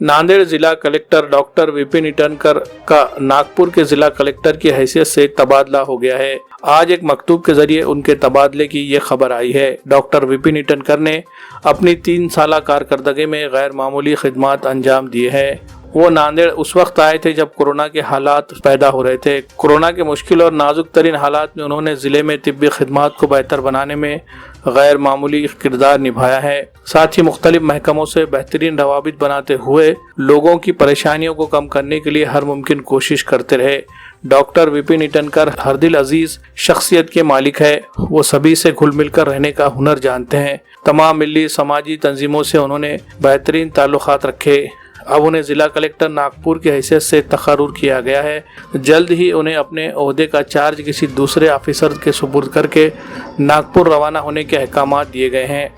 नांदेड़ जिला collector doctor Vipin Itankar का नागपुर के जिला कलेक्टर की हैसियत से तबादला हो गया है। आज एक मकतूब के जरिए उनके तबादले की ये खबर आई है। डॉक्टर विपिन ईटनकर ने अपनी 3 साला कारकर्दगी में गैर मामूली खिदमत अंजाम दिए हैं। वो नांदेड़ उस वक्त आए थे जब कोरोना के हालात पैदा हो रहे थे। कोरोना के मुश्किल और नाजुक तरीन हालात में उन्होंने ज़िले में तिब्बी खिदमत को बेहतर बनाने में गैर मामूली किरदार निभाया है। साथ ही मुख्तलिफ महकमों से बेहतरीन रवाबित बनाते हुए लोगों की परेशानियों को कम करने के लिए हर मुमकिन कोशिश करते रहे। डॉक्टर विपिन ईटनकर हर दिल अजीज शख्सियत के मालिक है। वो सभी से घुल मिलकर रहने का हुनर जानते हैं। तमाम मिली समाजी तंजीमों से उन्होंने बेहतरीन ताल्लुकात रखे। अब उन्हें जिला कलेक्टर नागपुर की हैसियत से तकर्रुर किया गया है। जल्द ही उन्हें अपने ओहदे का चार्ज किसी दूसरे ऑफिसर के सुपुर्द करके नागपुर रवाना होने के अहकामात दिए गए हैं।